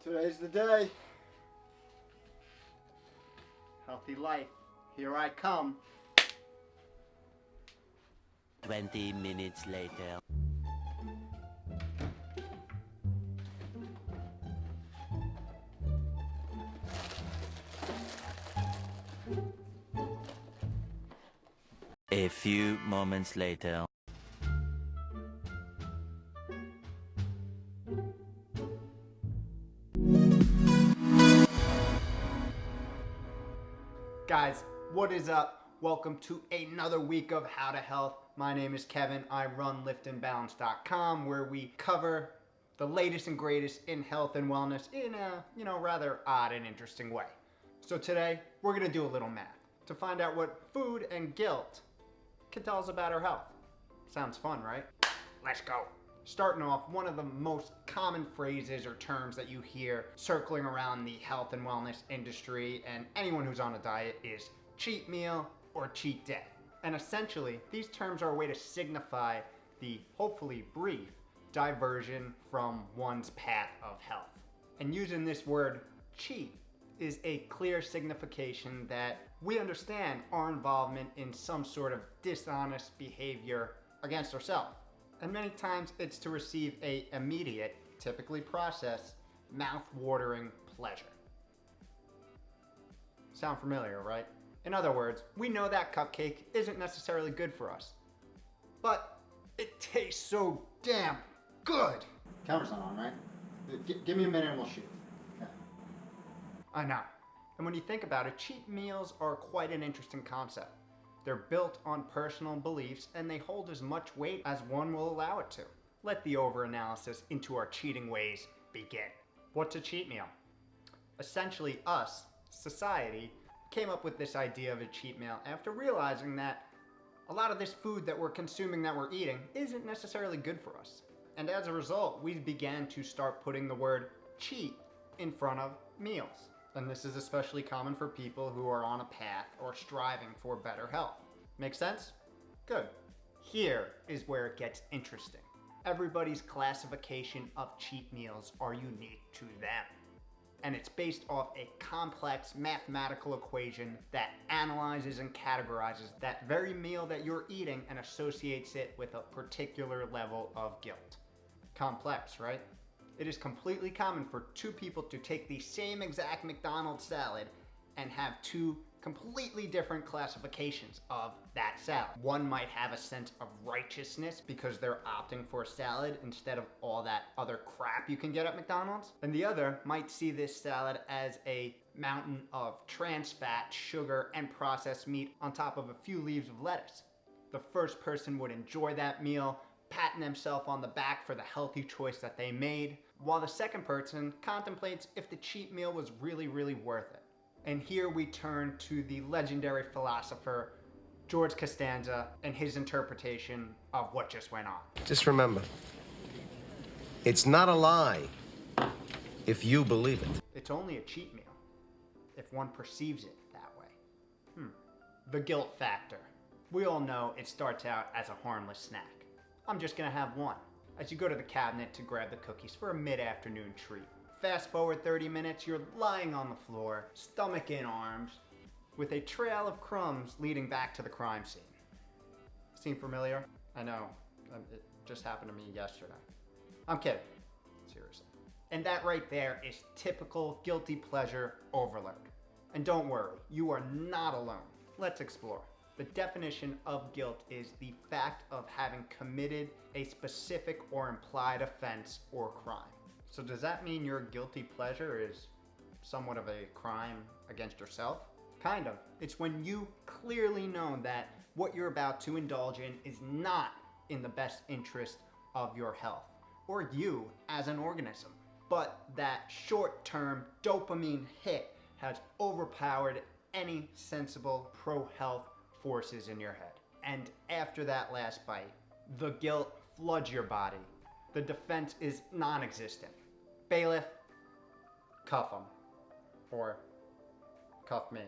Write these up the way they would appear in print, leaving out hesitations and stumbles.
Today's the day. Healthy life. Here I come. 20 minutes later. A few moments later. Guys, what is up? Welcome to another week of How to Health. My name is Kevin. I run liftandbalance.com, where we cover the latest and greatest in health and wellness in a, rather odd and interesting way. So today, we're going to do a little math to find out what food and guilt can tell us about our health. Sounds fun, right? Let's go. Starting off, one of the most common phrases or terms that you hear circling around the health and wellness industry and anyone who's on a diet is cheat meal or cheat day. And essentially, these terms are a way to signify the hopefully brief diversion from one's path of health. And using this word cheat is a clear signification that we understand our involvement in some sort of dishonest behavior against ourselves. And many times it's to receive a immediate, typically processed, mouth-watering pleasure. Sound familiar, right? In other words, we know that cupcake isn't necessarily good for us, but it tastes so damn good. Camera's not on, right? Give me a minute and we'll shoot. Yeah. I know. And when you think about it, cheat meals are quite an interesting concept. They're built on personal beliefs and they hold as much weight as one will allow it to. Let the over-analysis into our cheating ways begin. What's a cheat meal? Essentially, us, society, came up with this idea of a cheat meal after realizing that a lot of this food that we're consuming, that we're eating, isn't necessarily good for us. And as a result, we began to start putting the word cheat in front of meals. And this is especially common for people who are on a path or striving for better health. Make sense? Good. Here is where it gets interesting. Everybody's classification of cheat meals are unique to them. And it's based off a complex mathematical equation that analyzes and categorizes that very meal that you're eating and associates it with a particular level of guilt. Complex, right? It is completely common for two people to take the same exact McDonald's salad and have two completely different classifications of that salad. One might have a sense of righteousness because they're opting for a salad instead of all that other crap you can get at McDonald's. And the other might see this salad as a mountain of trans fat, sugar, and processed meat on top of a few leaves of lettuce. The first person would enjoy that meal, patting themselves on the back for the healthy choice that they made, while the second person contemplates if the cheat meal was really, really worth it. And here we turn to the legendary philosopher George Costanza and his interpretation of what just went on. Just remember, it's not a lie if you believe it. It's only a cheat meal if one perceives it that way. The guilt factor. We all know it starts out as a harmless snack. I'm just gonna have one, as you go to the cabinet to grab the cookies for a mid-afternoon treat. Fast forward 30 minutes, you're lying on the floor, stomach in arms, with a trail of crumbs leading back to the crime scene. Seem familiar? I know, it just happened to me yesterday. I'm kidding, seriously. And that right there is typical guilty pleasure overload. And don't worry, you are not alone. Let's explore. The definition of guilt is the fact of having committed a specific or implied offense or crime. So does that mean your guilty pleasure is somewhat of a crime against yourself? Kind of. It's when you clearly know that what you're about to indulge in is not in the best interest of your health or you as an organism, but that short-term dopamine hit has overpowered any sensible pro-health forces in your head. And after that last bite, the guilt floods your body. The defense is non-existent. Bailiff, cuff him. Or cuff me.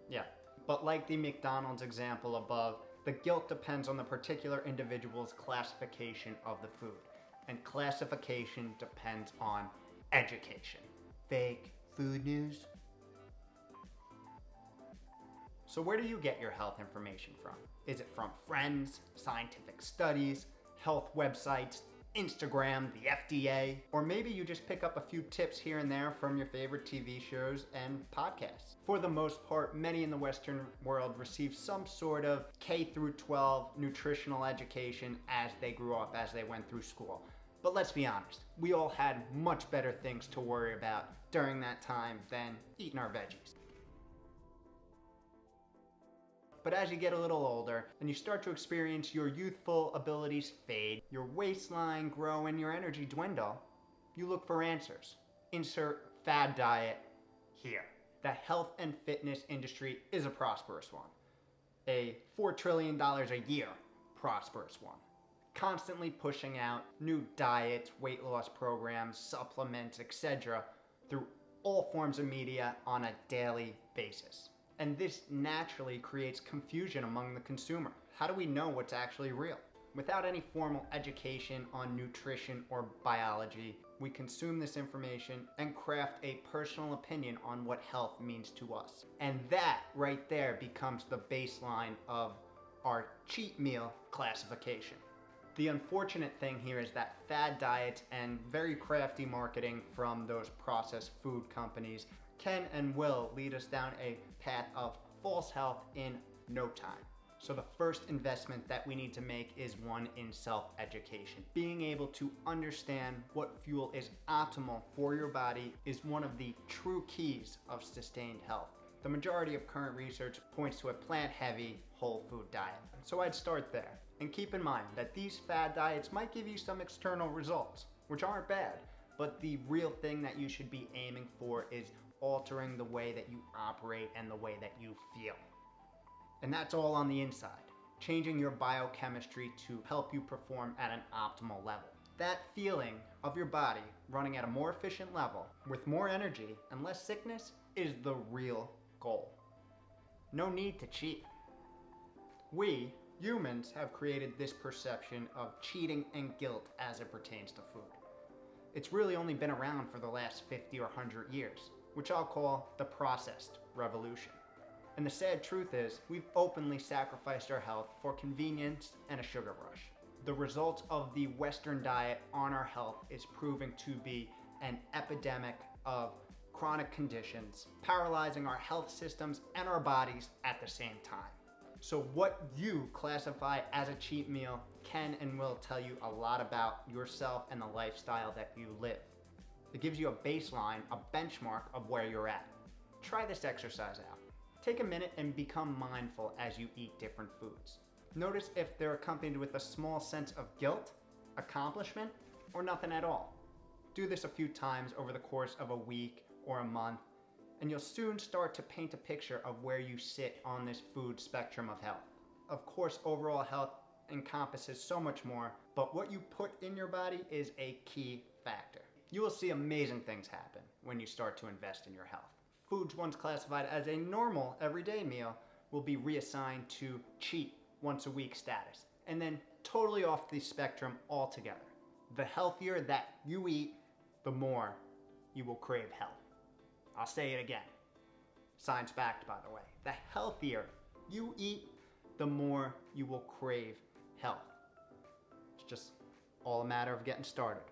Yeah. But like the McDonald's example above, the guilt depends on the particular individual's classification of the food. And classification depends on education. fake food news. So where do you get your health information from? Is it from friends, scientific studies, health websites, Instagram, the FDA, or maybe you just pick up a few tips here and there from your favorite TV shows and podcasts? For the most part, many in the Western world receive some sort of K through 12 nutritional education as they grew up, as they went through school. But let's be honest, we all had much better things to worry about during that time than eating our veggies. But as you get a little older and you start to experience your youthful abilities fade, your waistline grow and your energy dwindle, you look for answers. Insert fad diet here. The health and fitness industry is a prosperous one. A $4 trillion a year prosperous one. Constantly pushing out new diets, weight loss programs, supplements, etc. through all forms of media on a daily basis. And this naturally creates confusion among the consumer. How do we know what's actually real? Without any formal education on nutrition or biology, we consume this information and craft a personal opinion on what health means to us. And that right there becomes the baseline of our cheat meal classification. The unfortunate thing here is that fad diets and very crafty marketing from those processed food companies can and will lead us down a path of false health in no time. So the first investment that we need to make is one in self-education. Being able to understand what fuel is optimal for your body is one of the true keys of sustained health. The majority of current research points to a plant-heavy, whole food diet. So I'd start there. And keep in mind that these fad diets might give you some external results, which aren't bad, but the real thing that you should be aiming for is altering the way that you operate and the way that you feel. And that's all on the inside, changing your biochemistry to help you perform at an optimal level. That feeling of your body running at a more efficient level with more energy and less sickness is the real goal. No need to cheat. We, humans, have created this perception of cheating and guilt as it pertains to food. It's really only been around for the last 50 or 100 years, which I'll call the processed revolution. And the sad truth is, we've openly sacrificed our health for convenience and a sugar rush. The results of the Western diet on our health is proving to be an epidemic of chronic conditions, paralyzing our health systems and our bodies at the same time. So what you classify as a cheat meal can and will tell you a lot about yourself and the lifestyle that you live. It gives you a baseline, a benchmark of where you're at. Try this exercise out. Take a minute and become mindful as you eat different foods. Notice if they're accompanied with a small sense of guilt, accomplishment, or nothing at all. Do this a few times over the course of a week or a month, and you'll soon start to paint a picture of where you sit on this food spectrum of health. Of course, overall health encompasses so much more, but what you put in your body is a key factor. You will see amazing things happen when you start to invest in your health. Foods once classified as a normal everyday meal will be reassigned to cheat once a week status, and then totally off the spectrum altogether. The healthier that you eat, the more you will crave health. I'll say it again. Science backed, by the way. The healthier you eat, the more you will crave health. It's just all a matter of getting started.